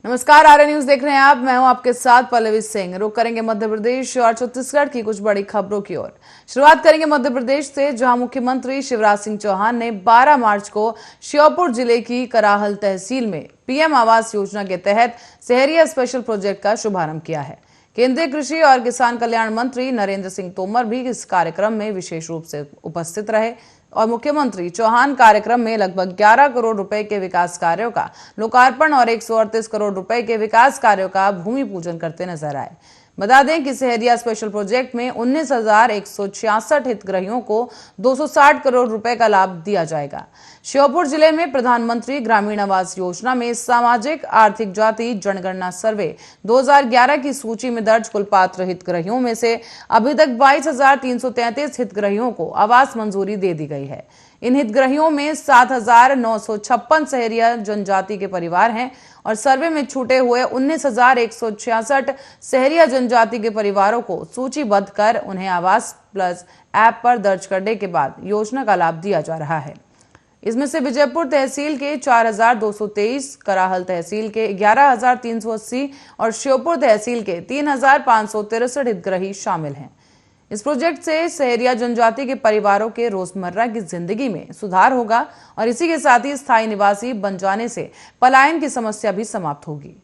नमस्कार, आर्य न्यूज देख रहे हैं आप। मैं हूं आपके साथ पल्लवी सिंह। रुक करेंगे मध्य प्रदेश और छत्तीसगढ़ की कुछ बड़ी खबरों की ओर। शुरुआत करेंगे मध्य प्रदेश से, जहां मुख्यमंत्री शिवराज सिंह चौहान ने 12 मार्च को श्योपुर जिले की कराहल तहसील में पीएम आवास योजना के तहत सहरिया स्पेशल प्रोजेक्ट का शुभारंभ किया है। केंद्रीय कृषि और किसान कल्याण मंत्री नरेंद्र सिंह तोमर भी इस कार्यक्रम में विशेष रूप से उपस्थित रहे और मुख्यमंत्री चौहान कार्यक्रम में लगभग 11 करोड़ रुपए के विकास कार्यों का लोकार्पण और 138 करोड़ रुपए के विकास कार्यों का भूमि पूजन करते नजर आए। बता दें कि सहरिया स्पेशल प्रोजेक्ट में 19,166 हितग्राहियों को 260 करोड़ रुपए का लाभ दिया जाएगा। श्योपुर जिले में प्रधानमंत्री ग्रामीण आवास योजना में सामाजिक आर्थिक जाति जनगणना सर्वे 2011 की सूची में दर्ज कुल पात्र हितग्राहियों में से अभी तक 22,333 हितग्राहियों को आवास मंजूरी दे दी गई है। इन हितग्राहियों में 7,956 सहरिया जनजाति के परिवार हैं और सर्वे में छूटे हुए 19,166 सहरिया जनजाति के परिवारों को सूचीबद्ध कर उन्हें आवास प्लस ऐप पर दर्ज करने के बाद योजना का लाभ दिया जा रहा है। इसमें से विजयपुर तहसील के 4,223, कराहल तहसील के 11,380 और श्योपुर तहसील के 3,563 हितग्राही शामिल हैं। इस प्रोजेक्ट से सहरिया जनजाति के परिवारों के रोजमर्रा की जिंदगी में सुधार होगा और इसी के साथ ही स्थायी निवासी बन जाने से पलायन की समस्या भी समाप्त होगी।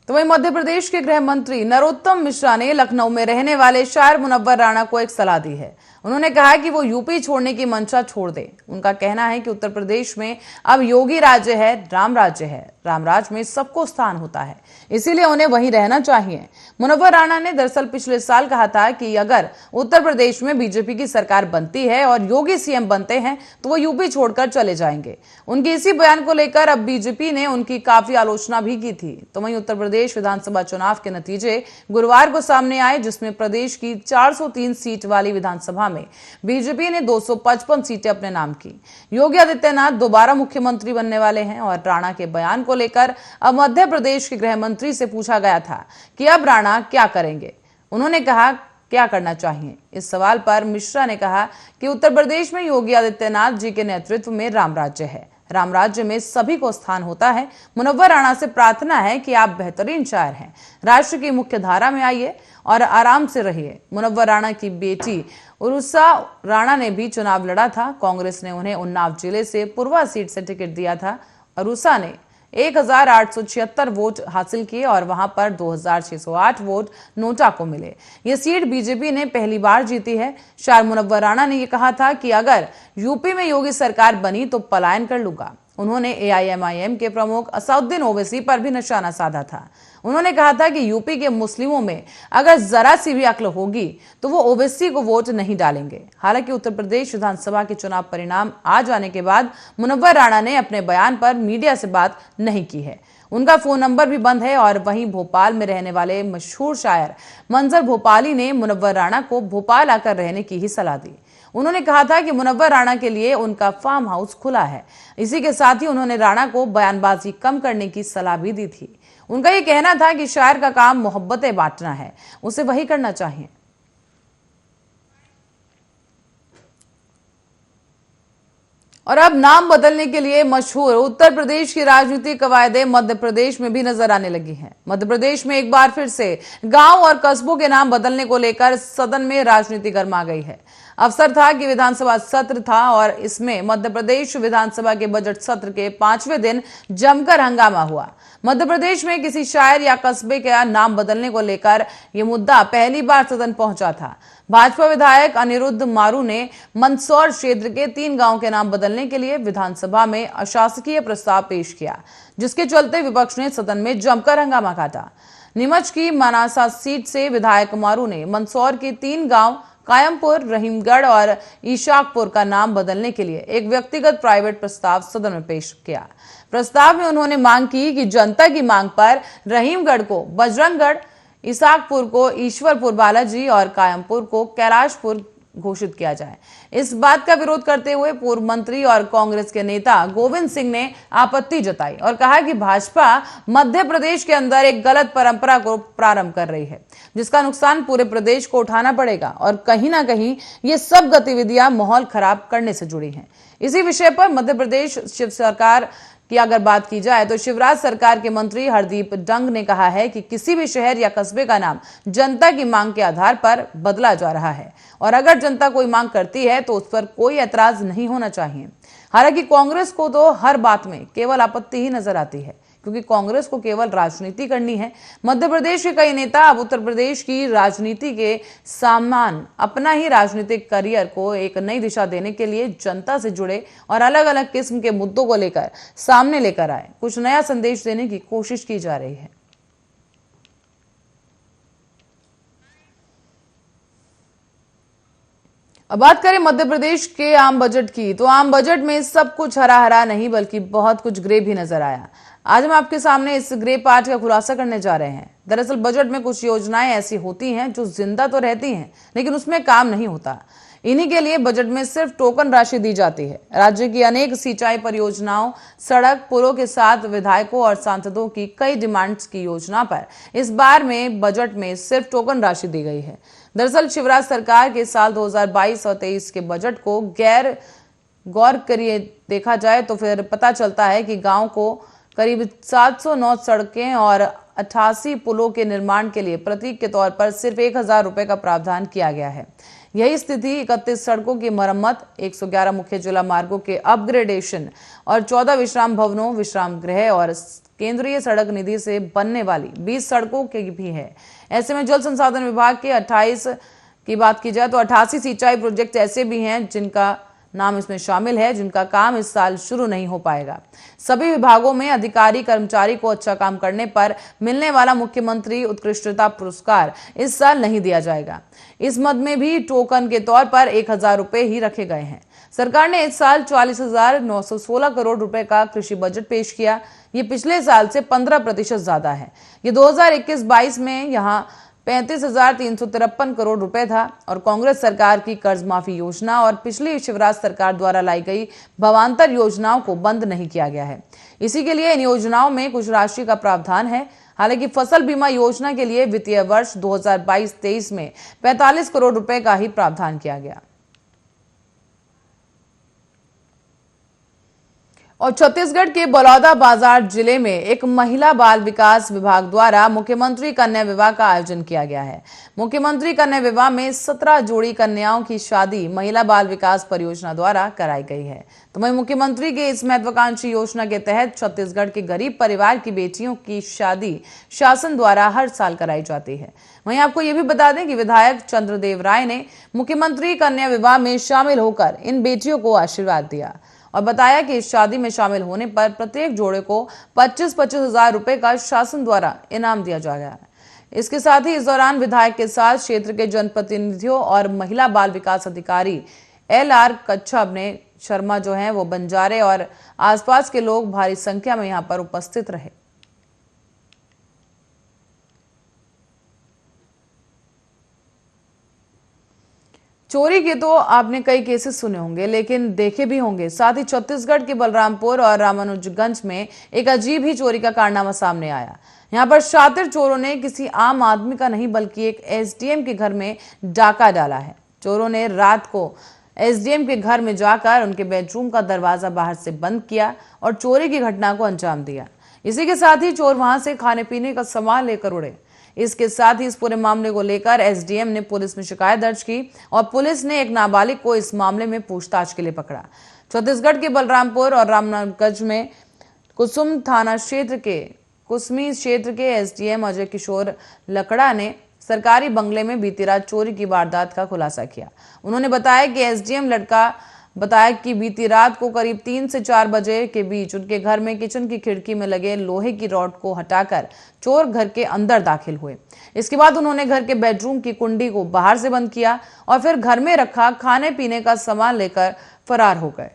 तो वहीं मध्य प्रदेश के गृह मंत्री नरोत्तम मिश्रा ने लखनऊ में रहने वाले शायर मुनव्वर राणा को एक सलाह दी है। उन्होंने कहा कि वो यूपी छोड़ने की मंशा छोड़ दे। उनका कहना है कि उत्तर प्रदेश में अब योगी राज्य है, राम राज्य है। राम राज्य में सबको स्थान होता है, इसीलिए उन्हें वहीं रहना चाहिए। मुनव्वर राणा ने दरअसल पिछले साल कहा था कि अगर उत्तर प्रदेश में बीजेपी की सरकार बनती है और योगी सीएम बनते हैं तो वो यूपी छोड़कर चले जाएंगे। उनके इसी बयान को लेकर अब बीजेपी ने उनकी काफी आलोचना भी की थी। तो वहीं उत्तर प्रदेश विधानसभा चुनाव के नतीजे गुरुवार को सामने आए, जिसमें प्रदेश की 403 सीट वाली विधानसभा में बीजेपी ने 255 सीटें अपने नाम की। योगी आदित्यनाथ दोबारा मुख्यमंत्री बनने वाले हैं और राणा के बयान को लेकर अब मध्य प्रदेश के गृह मंत्री से पूछा गया था कि अब राणा क्या करेंगे। उन्होंने कहा क्या करना चाहिए। इस सवाल पर मिश्रा ने कहा कि उत्तर प्रदेश में योगी आदित्यनाथ जी के नेतृत्व में राम राज्य है। राम राज्य में सभी को स्थान होता है। मुनव्वर राणा से प्रार्थना है कि आप बेहतरीन शायर हैं, राष्ट्र की मुख्य धारा में आइए और आराम से रहिए। मुनव्वर राणा की बेटी उरुसा राणा ने भी चुनाव लड़ा था। कांग्रेस ने उन्हें उन्नाव जिले से पूर्वा सीट से टिकट दिया था। उरुसा ने 1,876 वोट हासिल किए और वहां पर 2,608 वोट नोटा को मिले। ये सीट बीजेपी ने पहली बार जीती है। शायर मुनव्वर राणा ने यह कहा था कि अगर यूपी में योगी सरकार बनी तो पलायन कर लूंगा। उन्होंने एआईएमआईएम के प्रमुख असदुद्दीन ओवैसी पर भी निशाना साधा था। उन्होंने कहा था कि यूपी के मुस्लिमों में अगर जरा सी भी अक्ल होगी तो वो ओवैसी को वोट नहीं डालेंगे। हालांकि उत्तर प्रदेश विधानसभा के चुनाव परिणाम आ जाने के बाद मुनव्वर राणा ने अपने बयान पर मीडिया से बात नहीं की है। उनका फोन नंबर भी बंद है। और वहीं भोपाल में रहने वाले मशहूर शायर मंजर भोपाली ने मुनव्वर राणा को भोपाल आकर रहने की ही सलाह दी। उन्होंने कहा था कि मुनव्वर राणा के लिए उनका फार्म हाउस खुला है। इसी के साथ ही उन्होंने राणा को बयानबाजी कम करने की सलाह भी दी थी। उनका ये कहना था कि शायर का काम मोहब्बतें बांटना है, उसे वही करना चाहिए। और अब नाम बदलने के लिए मशहूर उत्तर प्रदेश की राजनीतिक कवायदें मध्य प्रदेश में भी नजर आने लगी हैं। मध्य प्रदेश में एक बार फिर से गांव और कस्बों के नाम बदलने को लेकर सदन में राजनीति गर्मा गई है। अवसर था कि विधानसभा सत्र था और इसमें मध्य प्रदेश विधानसभा के बजट सत्र के 5वें दिन जमकर हंगामा हुआ। मध्य प्रदेश में किसी शायर या कस्बे का नाम बदलने को लेकर यह मुद्दा पहली बार सदन पहुंचा था। भाजपा विधायक अनिरुद्ध मारू ने मंदसौर क्षेत्र के 3 गांव के नाम बदलने के लिए विधानसभा में अशासकीय प्रस्ताव पेश किया, जिसके चलते विपक्ष ने सदन में जमकर हंगामा काटा। नीमच की मनासा सीट से विधायक मारू ने मंदसौर के 3 गांव कायमपुर, रहीमगढ़ और ईशाकपुर का नाम बदलने के लिए एक व्यक्तिगत प्राइवेट प्रस्ताव सदन में पेश किया। प्रस्ताव में उन्होंने मांग की कि जनता की मांग पर रहीमगढ़ को बजरंगगढ़, ईसाकपुर को ईश्वरपुर बालाजी और कायमपुर को कैलाशपुर घोषित किया जाए। इस बात का विरोध करते हुए पूर्व मंत्री और कांग्रेस के नेता गोविंद सिंह ने आपत्ति जताई और कहा कि भाजपा मध्य प्रदेश के अंदर एक गलत परंपरा को प्रारंभ कर रही है, जिसका नुकसान पूरे प्रदेश को उठाना पड़ेगा और कहीं ना कहीं ये सब गतिविधियां माहौल खराब करने से जुड़ी हैं। इसी विषय पर मध्य प्रदेश शिव सरकार की अगर बात की जाए तो शिवराज सरकार के मंत्री हरदीप डंग ने कहा है कि किसी भी शहर या कस्बे का नाम जनता की मांग के आधार पर बदला जा रहा है और अगर जनता कोई मांग करती है तो उस पर कोई ऐतराज नहीं होना चाहिए। हालांकि कांग्रेस को तो हर बात में केवल आपत्ति ही नजर आती है, क्योंकि कांग्रेस को केवल राजनीति करनी है। मध्य प्रदेश के कई नेता अब उत्तर प्रदेश की राजनीति के समान अपना ही राजनीतिक करियर को एक नई दिशा देने के लिए जनता से जुड़े और अलग अलग किस्म के मुद्दों को लेकर सामने लेकर आए, कुछ नया संदेश देने की कोशिश की जा रही है। अब बात करें मध्य प्रदेश के आम बजट की, तो आम बजट में सब कुछ हरा हरा नहीं बल्कि बहुत कुछ ग्रे भी नजर आया। आज हम आपके सामने इस ग्रे पार्ट का खुलासा करने जा रहे हैं। दरअसल बजट में कुछ योजनाएं ऐसी होती हैं जो जिंदा तो रहती हैं लेकिन उसमें काम नहीं होता। इन्हीं के लिए बजट में सिर्फ टोकन राशि दी जाती है। राज्य की अनेक सिंचाई परियोजनाओं, सड़क, पुलों के साथ विधायकों और सांसदों की कई डिमांड्स की योजना पर इस बार में बजट में सिर्फ टोकन राशि दी गई है। दरअसल शिवराज सरकार के साल 2022 और 23 के बजट को गौर करिए देखा जाए तो फिर पता चलता है कि गांव को करीब 709 सड़कें और 88 पुलों के निर्माण के लिए प्रतीक के तौर पर सिर्फ 1000 रुपए का प्रावधान किया गया है। यही स्थिति 31 सड़कों की मरम्मत, 111 मुख्य जिला मार्गों के अपग्रेडेशन और 14 विश्राम भवनों, विश्राम गृह और केंद्रीय सड़क निधि से बनने वाली 20 सड़कों की भी है। ऐसे में जल संसाधन विभाग के 28 की बात की जाए तो 88 सिंचाई प्रोजेक्ट ऐसे भी हैं जिनका नाम इसमें शामिल है, जिनका काम इस साल शुरू नहीं हो पाएगा। सभी विभागों में अधिकारी कर्मचारी को अच्छा काम करने पर मिलने वाला मुख्यमंत्री उत्कृष्टता पुरस्कार इस साल नहीं दिया जाएगा। इस मद में भी टोकन के तौर पर 1000 रुपए ही रखे गए हैं। सरकार ने इस साल 40,916 करोड़ रुपए का कृषि बजट पेश किया। ये पिछले साल से 15% ज्यादा है। ये 2021-22 में यहाँ 35,353 करोड़ रुपए था और कांग्रेस सरकार की कर्ज माफी योजना और पिछली शिवराज सरकार द्वारा लाई गई भवांतर योजनाओं को बंद नहीं किया गया है। इसी के लिए इन योजनाओं में कुछ राशि का प्रावधान है। हालांकि फसल बीमा योजना के लिए वित्तीय वर्ष 2022-23 में 45 करोड़ रुपए का ही प्रावधान किया गया। और छत्तीसगढ़ के बलौदाबाजार जिले में एक महिला बाल विकास विभाग द्वारा मुख्यमंत्री कन्या विवाह का आयोजन किया गया है। मुख्यमंत्री कन्या विवाह में 17 जोड़ी कन्याओं की शादी महिला बाल विकास परियोजना द्वारा कराई गई है। तो वहीं मुख्यमंत्री के इस महत्वाकांक्षी योजना के तहत छत्तीसगढ़ के गरीब परिवार की बेटियों की शादी शासन द्वारा हर साल कराई जाती है। वहीं आपको ये भी बता दें कि विधायक चंद्रदेव राय ने मुख्यमंत्री कन्या विवाह में शामिल होकर इन बेटियों को आशीर्वाद दिया और बताया कि इस शादी में शामिल होने पर प्रत्येक जोड़े को 25-25 हजार रुपए का शासन द्वारा इनाम दिया जाएगा। इसके साथ ही इस दौरान विधायक के साथ क्षेत्र के जनप्रतिनिधियों और महिला बाल विकास अधिकारी LR कच्छप ने शर्मा जो हैं वो बंजारे और आसपास के लोग भारी संख्या में यहां पर उपस्थित रहे। चोरी के तो आपने कई केसेस सुने होंगे लेकिन देखे भी होंगे। साथ ही छत्तीसगढ़ के बलरामपुर और रामानुजगंज में एक अजीब ही चोरी का कारनामा सामने आया। यहाँ पर शातिर चोरों ने किसी आम आदमी का नहीं बल्कि एक SDM के घर में डाका डाला है। चोरों ने रात को SDM के घर में जाकर उनके बेडरूम का दरवाजा बाहर से बंद किया और चोरी की घटना को अंजाम दिया। इसी के साथ ही चोर वहां से खाने पीने का सामान लेकर उड़े। इसके साथ ही इस पूरे मामले को लेकर SDM ने पुलिस में शिकायत दर्ज की और पुलिस ने एक नाबालिग को इस मामले में पूछताछ के लिए पकड़ा। छत्तीसगढ़ के बलरामपुर और रामनगरगंज में कुसुम थाना क्षेत्र के कुसमी क्षेत्र के SDM अजय किशोर लकड़ा ने सरकारी बंगले में बीती रात चोरी की वारदात का खुलासा किया। उन्होंने बताया कि SDM लड़का बताया कि बीती रात को करीब 3 से 4 बजे के बीच उनके घर में किचन की खिड़की में लगे लोहे की रॉड को हटाकर चोर घर के अंदर दाखिल हुए। इसके बाद उन्होंने घर के बेडरूम की कुंडी को बाहर से बंद किया और फिर घर में रखा खाने पीने का सामान लेकर फरार हो गए।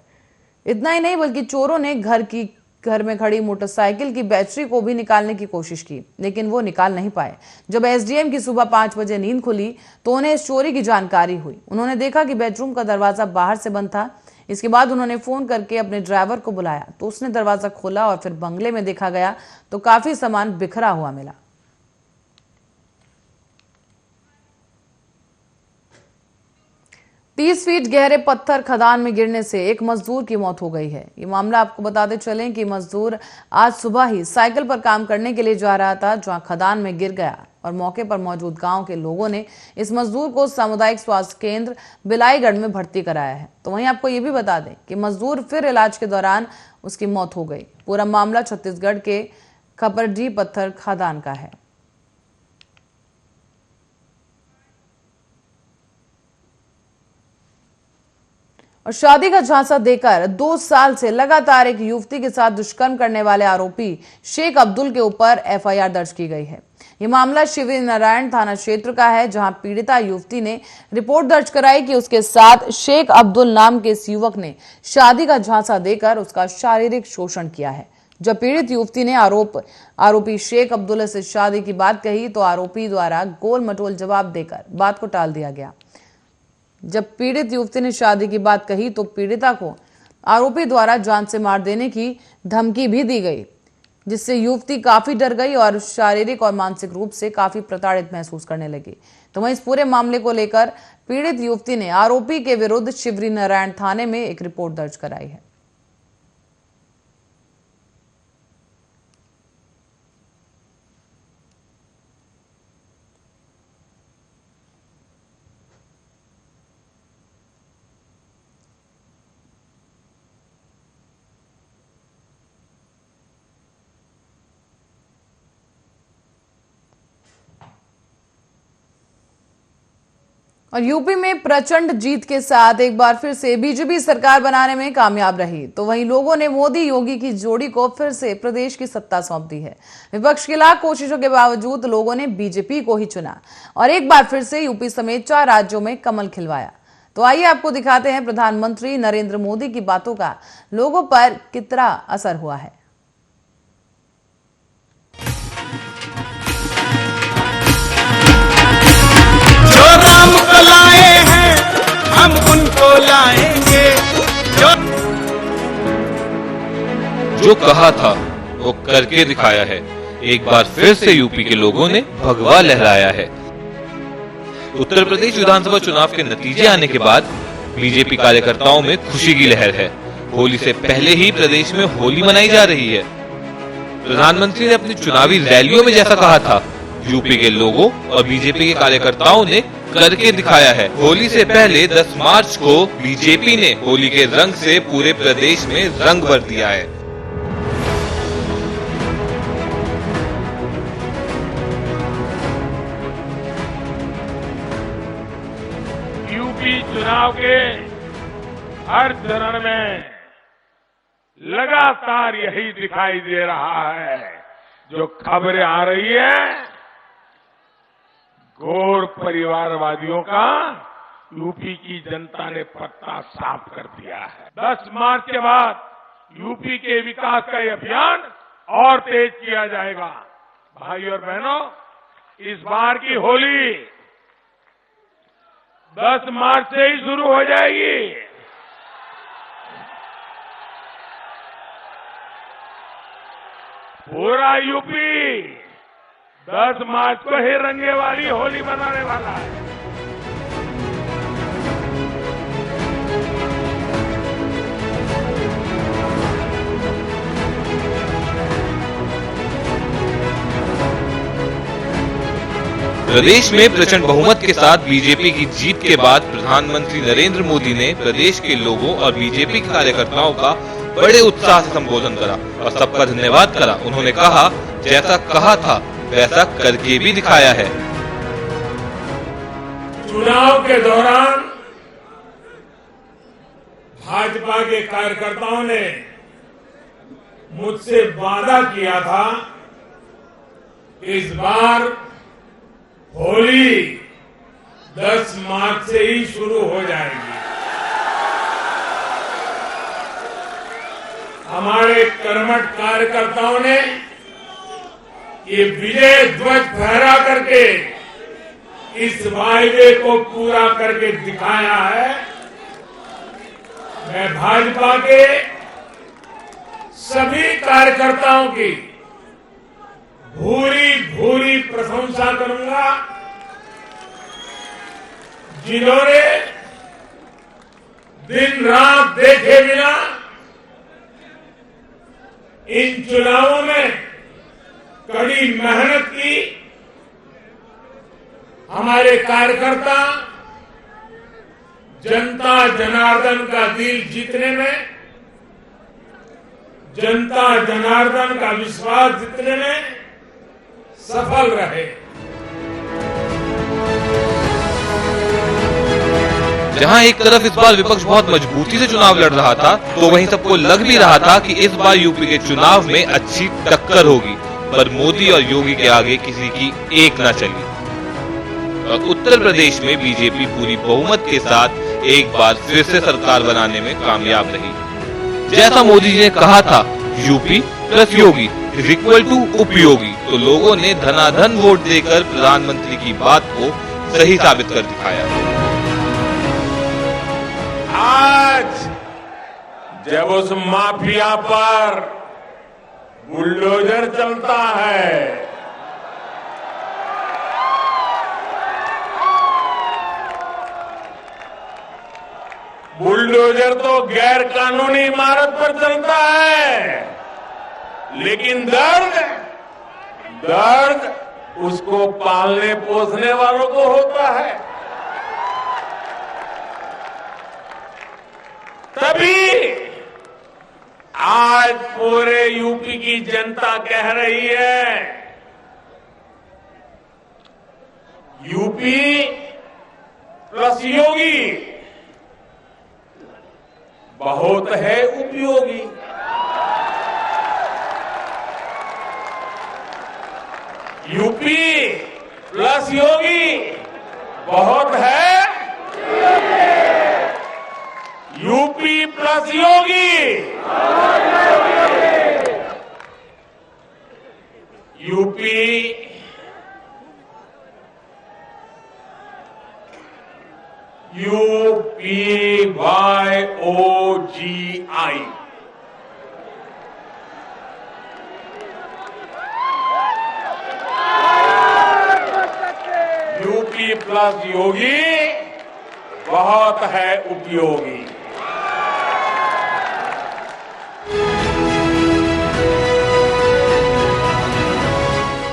इतना ही नहीं बल्कि चोरों ने घर की घर में खड़ी मोटरसाइकिल की बैटरी को भी निकालने की कोशिश की, लेकिन वो निकाल नहीं पाए। जब एसडीएम की सुबह 5 बजे नींद खुली तो उन्हें इस चोरी की जानकारी हुई। उन्होंने देखा कि बेडरूम का दरवाजा बाहर से बंद था। इसके बाद उन्होंने फोन करके अपने ड्राइवर को बुलाया तो उसने दरवाजा खोला और फिर बंगले में देखा गया तो काफी सामान बिखरा हुआ मिला। तीस फीट गहरे पत्थर खदान में गिरने से एक मजदूर की मौत हो गई है। ये मामला आपको बताते चलें कि मजदूर आज सुबह ही साइकिल पर काम करने के लिए जा रहा था, जहां खदान में गिर गया और मौके पर मौजूद गांव के लोगों ने इस मजदूर को सामुदायिक स्वास्थ्य केंद्र बिलाईगढ़ में भर्ती कराया है। तो वहीं आपको ये भी बता दें कि मजदूर फिर इलाज के दौरान उसकी मौत हो गई। पूरा मामला छत्तीसगढ़ के खपरडी पत्थर खदान का है। और शादी का झांसा देकर 2 साल से लगातार एक युवती के साथ दुष्कर्म करने वाले आरोपी शेख अब्दुल के ऊपर एफआईआर दर्ज की गई है। यह मामला शिवरी नारायण थाना क्षेत्र का है, जहां पीड़िता युवती ने रिपोर्ट दर्ज कराई कि उसके साथ शेख अब्दुल नाम के इस युवक ने शादी का झांसा देकर उसका शारीरिक शोषण किया है। जब पीड़ित युवती ने आरोपी शेख अब्दुल से शादी की बात कही तो आरोपी द्वारा गोल मटोल जवाब देकर बात को टाल दिया गया। जब पीड़ित युवती ने शादी की बात कही तो पीड़िता को आरोपी द्वारा जान से मार देने की धमकी भी दी गई, जिससे युवती काफी डर गई और शारीरिक और मानसिक रूप से काफी प्रताड़ित महसूस करने लगी। तो वहीं इस पूरे मामले को लेकर पीड़ित युवती ने आरोपी के विरुद्ध शिवरी नारायण थाने में एक रिपोर्ट दर्ज कराई है। और यूपी में प्रचंड जीत के साथ एक बार फिर से बीजेपी सरकार बनाने में कामयाब रही। तो वहीं लोगों ने मोदी योगी की जोड़ी को फिर से प्रदेश की सत्ता सौंप दी है। विपक्ष की लाख कोशिशों के बावजूद लोगों ने बीजेपी को ही चुना और एक बार फिर से यूपी समेत 4 राज्यों में कमल खिलवाया। तो आइए आपको दिखाते हैं प्रधानमंत्री नरेंद्र मोदी की बातों का लोगों पर कितना असर हुआ है। हम उनको लाएंगे जो कहा था वो करके दिखाया है। एक बार फिर से यूपी के लोगों ने भगवा लहराया है। उत्तर प्रदेश विधानसभा चुनाव के नतीजे आने के बाद बीजेपी कार्यकर्ताओं में खुशी की लहर है। होली से पहले ही प्रदेश में होली मनाई जा रही है। प्रधानमंत्री ने अपनी चुनावी रैलियों में जैसा कहा था, यूपी के लोगों और बीजेपी के कार्यकर्ताओं ने करके दिखाया है। होली से पहले 10 मार्च को बीजेपी ने होली के रंग से पूरे प्रदेश में रंग भर दिया है। यूपी चुनाव के हर चरण में लगातार यही दिखाई दे रहा है। जो खबरें आ रही है घोर परिवारवादियों का, यूपी की जनता ने पत्ता साफ कर दिया है। 10 मार्च के बाद यूपी के विकास का ये अभियान और तेज किया जाएगा। भाई और बहनों, इस बार की होली 10 मार्च से ही शुरू हो जाएगी। पूरा यूपी 10 मार्च को ही रंगे वाली होली मनाने वाला है। प्रदेश में प्रचंड बहुमत के साथ बीजेपी की जीत के बाद प्रधानमंत्री नरेंद्र मोदी ने प्रदेश के लोगों और बीजेपी के कार्यकर्ताओं का बड़े उत्साह से संबोधन करा और सबका धन्यवाद करा। उन्होंने कहा, जैसा कहा था वैसा करके भी दिखाया है। चुनाव के दौरान भाजपा के कार्यकर्ताओं ने मुझसे वादा किया था, इस बार होली 10 मार्च से ही शुरू हो जाएगी। हमारे हमारे कर्मठ कार्यकर्ताओं ने ये विजय ध्वज फहरा करके इस वायदे को पूरा करके दिखाया है। मैं भाजपा के सभी कार्यकर्ताओं की भूरी भूरी प्रशंसा करूंगा, जिन्होंने दिन रात देखे बिना इन चुनावों में कड़ी मेहनत की। हमारे कार्यकर्ता जनता जनार्दन का दिल जीतने में, जनता जनार्दन का विश्वास जीतने में सफल रहे। जहां एक तरफ इस बार विपक्ष बहुत मजबूती से चुनाव लड़ रहा था, तो वहीं सबको लग भी रहा था कि इस बार यूपी के चुनाव में अच्छी टक्कर होगी, पर मोदी और योगी के आगे किसी की एक ना चली। और उत्तर प्रदेश में बीजेपी पूरी बहुमत के साथ एक बार फिर से सरकार बनाने में कामयाब रही। जैसा मोदी जी ने कहा था, UP plus Yogi is equal to उपयोगी, तो लोगों ने धनाधन वोट देकर प्रधानमंत्री की बात को सही साबित कर दिखाया। आज जब उस माफिया पर बुलडोजर चलता है, बुलडोजर तो गैर कानूनी इमारत पर चलता है, लेकिन दर्द उसको पालने पोसने वालों को होता है। तभी आज पूरे यूपी की जनता कह रही है, यूपी प्लस योगी बहुत है उपयोगी। यूपी प्लस योगी बहुत है, यूपी प्लस योगी, यूपी UPYOGI। यूपी प्लस योगी बहुत है उपयोगी।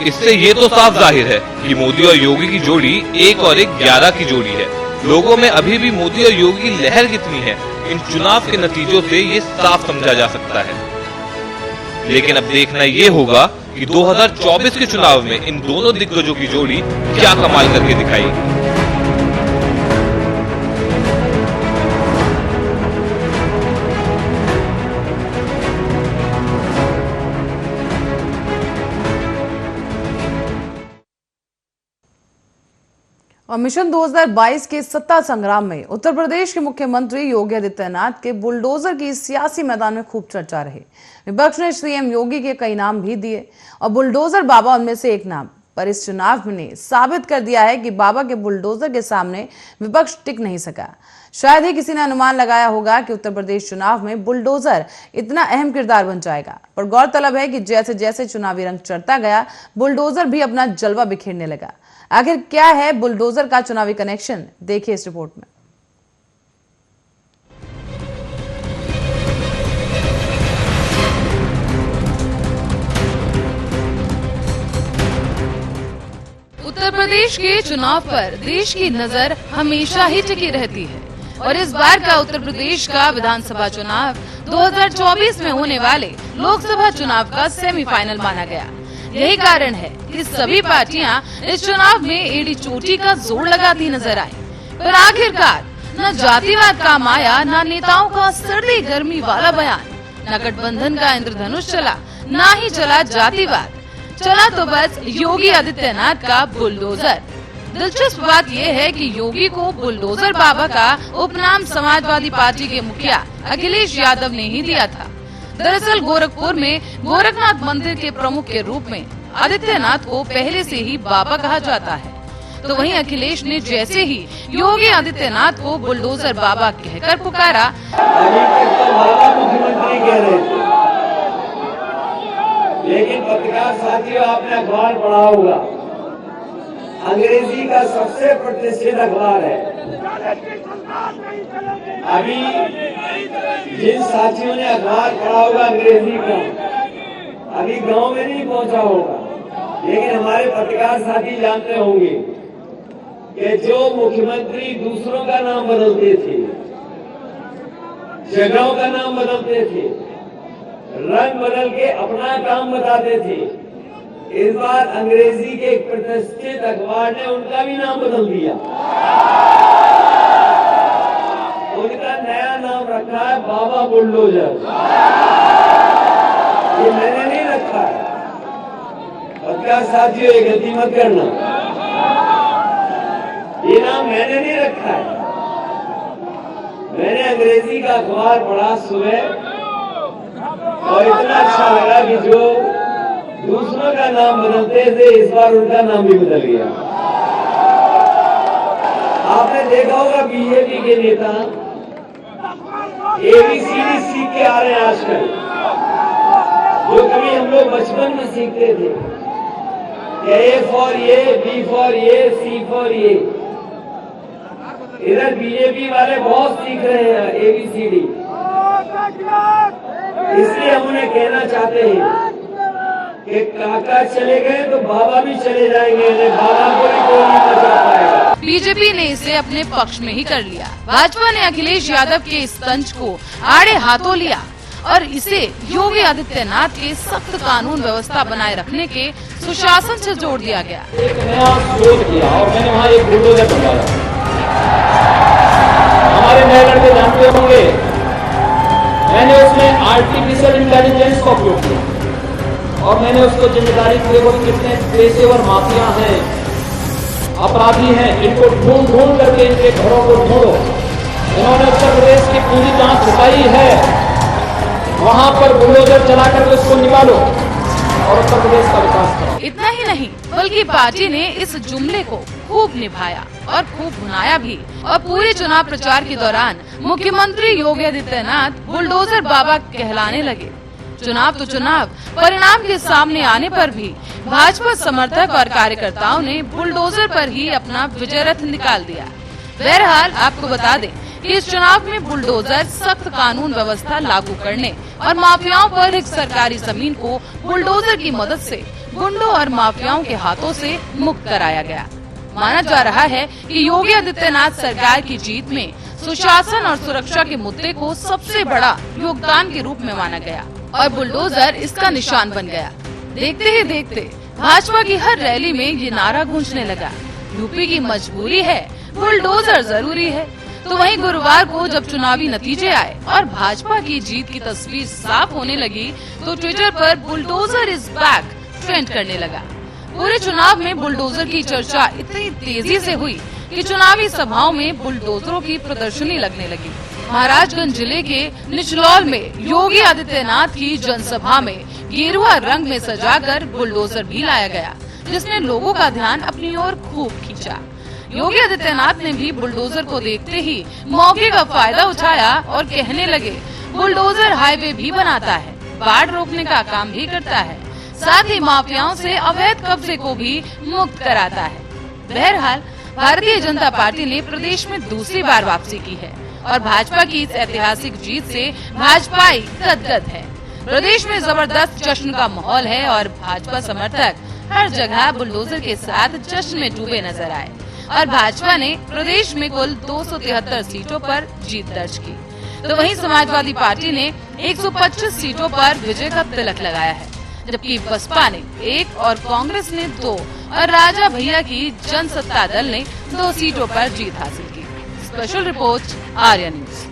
इससे ये तो साफ जाहिर है कि मोदी और योगी की जोड़ी 1 और 1 11 की जोड़ी है। लोगों में अभी भी मोदी और योगी की लहर कितनी है, इन चुनाव के नतीजों से ये साफ समझा जा सकता है। लेकिन अब देखना ये होगा कि 2024 के चुनाव में इन दोनों दिग्गजों की जोड़ी क्या कमाल करके दिखाएगी। और मिशन 2022 के सत्ता संग्राम में उत्तर प्रदेश के मुख्यमंत्री योगी आदित्यनाथ के बुलडोजर की सियासी मैदान में खूब चर्चा रही। विपक्ष ने सीएम योगी के कई नाम भी दिए और बुलडोजर बाबा उनमें से एक नाम, पर इस चुनाव ने साबित कर दिया है कि बाबा के बुलडोजर के सामने विपक्ष टिक नहीं सका। शायद ही किसी ने अनुमान लगाया होगा कि उत्तर प्रदेश चुनाव में बुलडोजर इतना अहम किरदार बन जाएगा, पर गौरतलब है कि जैसे जैसे चुनावी रंग चढ़ता गया, बुलडोजर भी अपना जलवा बिखेरने लगा। आखिर क्या है बुलडोजर का चुनावी कनेक्शन, देखिए इस रिपोर्ट में। उत्तर प्रदेश के चुनाव पर देश की नजर हमेशा ही टिकी रहती है और इस बार का उत्तर प्रदेश का विधानसभा चुनाव 2024 में होने वाले लोकसभा चुनाव का सेमीफाइनल माना गया। यही कारण है कि सभी पार्टियां इस चुनाव में एड़ी चोटी का जोर लगाती नजर आई, पर आखिरकार न जातिवाद काम आया, न नेताओं का सर्दी गर्मी वाला बयान, न गठबंधन का इंद्रधनुष चला, न ही चला जातिवाद, चला तो बस योगी आदित्यनाथ का बुलडोजर। दिलचस्प बात यह है कि योगी को बुलडोजर बाबा का उपनाम समाजवादी पार्टी के मुखिया अखिलेश यादव ने ही दिया था। दरअसल गोरखपुर में गोरखनाथ मंदिर के प्रमुख के रूप में आदित्यनाथ को पहले से ही बाबा कहा जाता है। तो वहीं अखिलेश ने जैसे ही योगी आदित्यनाथ को बुलडोजर बाबा कहकर पुकारा, मुख्यमंत्री कह रहे थे, लेकिन पत्रकार साथियों आपने अखबार पढ़ा होगा, अंग्रेजी का सबसे प्रतिष्ठित अखबार है। अभी जिन साथियों ने अखबार पढ़ा होगा अंग्रेजी का, अभी गांव में नहीं पहुंचा होगा, लेकिन हमारे पत्रकार साथी जानते होंगे कि जो मुख्यमंत्री दूसरों का नाम बदलते थे, जगहों का नाम बदलते थे, रंग बदल के अपना काम बताते थे, इस बार अंग्रेजी के एक प्रतिष्ठित अखबार ने उनका भी नाम बदल दिया। उनका नया नाम रखा है बाबा बुलडोजर। ये मैंने नहीं रखा है, पत्रकार साथियों ये गलती मत करना, ये नाम मैंने नहीं रखा है। मैंने अंग्रेजी का अखबार पढ़ा सुबह और इतना अच्छा लगा कि जो दूसरों का नाम बदलते थे इस बार उनका नाम भी बदल गया। आपने देखा होगा बीजेपी के नेता ABCD सीख के आ रहे हैं आजकल, जो कभी हम लोग बचपन में सीखते थे, A फॉर ये, B फॉर ये, C फॉर ये। इधर बीजेपी वाले बहुत सीख रहे हैं ABCD, इसलिए हम उन्हें कहना चाहते हैं कि काका चले गए तो बाबा भी चले जाएंगे, बाबा को भी कोई नहीं बचा पाएगा। बीजेपी ने इसे अपने पक्ष में ही कर लिया। भाजपा ने अखिलेश यादव के इस तंज को आड़े हाथों लिया और इसे योगी आदित्यनाथ के सख्त कानून व्यवस्था बनाए रखने के सुशासन से जोड़ दिया गया। एक नया शोध किया और मैंने वहाँ एक बुलडोजर बनवाया। हमारे नए लड़के जानते होंगे, मैंने उसमें आर्टिफिशियल इंटेलिजेंस का उपयोग किया और मैंने उसको जिम्मेदारी दी वो कितने पेशेवर माफिया हैं, अपराधी हैं, इनको ढूंढ ढूंढ करके इनके घरों को ढूंढो। इन्होंने उत्तर प्रदेश की पूरी जांच छुपाई है, वहां पर बुलडोजर चला करके उसको निकालो और उत्तर प्रदेश का विकास करो। इतना ही नहीं बल्कि पार्टी ने इस जुमले को खूब निभाया और खूब भुनाया भी। और पूरे चुनाव प्रचार के दौरान मुख्यमंत्री योगी आदित्यनाथ बुलडोजर बाबा कहलाने लगे। चुनाव तो चुनाव, परिणाम के सामने आने पर भी भाजपा समर्थक और कार्यकर्ताओं ने बुलडोजर पर ही अपना विजय रथ निकाल दिया। बहरहाल आपको बता दें कि इस चुनाव में बुलडोजर सख्त कानून व्यवस्था लागू करने और माफियाओं पर एक सरकारी जमीन को बुलडोजर की मदद से गुंडों और माफियाओं के हाथों से मुक्त कराया गया। माना जा रहा है कि योगी आदित्यनाथ सरकार की जीत में सुशासन और सुरक्षा के मुद्दे को सबसे बड़ा योगदान के रूप में माना गया और बुलडोजर इसका निशान बन गया। देखते ही देखते भाजपा की हर रैली में ये नारा गूंजने लगा, यूपी की मजबूरी है, बुलडोजर जरूरी है। तो वहीं गुरुवार को जब चुनावी नतीजे आए और भाजपा की जीत की तस्वीर साफ होने लगी तो ट्विटर पर बुलडोजर इज बैक ट्रेंड करने लगा। पूरे चुनाव में बुलडोजर की चर्चा इतनी तेजी से हुई कि चुनावी सभाओं में बुलडोजरों की प्रदर्शनी लगने लगी। महाराजगंज जिले के निचलौल में योगी आदित्यनाथ की जनसभा में गेरुआ रंग में सजाकर बुलडोजर भी लाया गया, जिसने लोगों का ध्यान अपनी ओर खूब खींचा। योगी आदित्यनाथ ने भी बुलडोजर को देखते ही मौके का फायदा उठाया और कहने लगे, बुलडोजर हाईवे भी बनाता है, बाढ़ रोकने का काम भी करता है, साथ ही माफियाओं से अवैध कब्जे को भी मुक्त कराता है। बहरहाल भारतीय जनता पार्टी ने प्रदेश में दूसरी बार वापसी की है और भाजपा की इस ऐतिहासिक जीत से भाजपाई गदगद है। प्रदेश में जबरदस्त जश्न का माहौल है और भाजपा समर्थक हर जगह बुलडोजर के साथ जश्न में डूबे नजर आए और भाजपा ने प्रदेश में कुल 273 सीटों पर जीत दर्ज की। तो वहीं समाजवादी पार्टी ने 125 सीटों पर विजय का तिलक लगाया है, जबकि बसपा ने 1 और कांग्रेस ने 2 और राजा भैया की जनसत्ता दल ने 2 सीटों पर जीत हासिल की। Special report Arya news.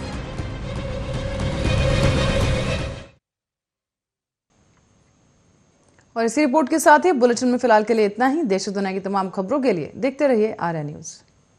और इसी रिपोर्ट के साथ ही बुलेटिन में फिलहाल के लिए इतना ही। देश और दुनिया की तमाम खबरों के लिए देखते रहिए आर्या न्यूज।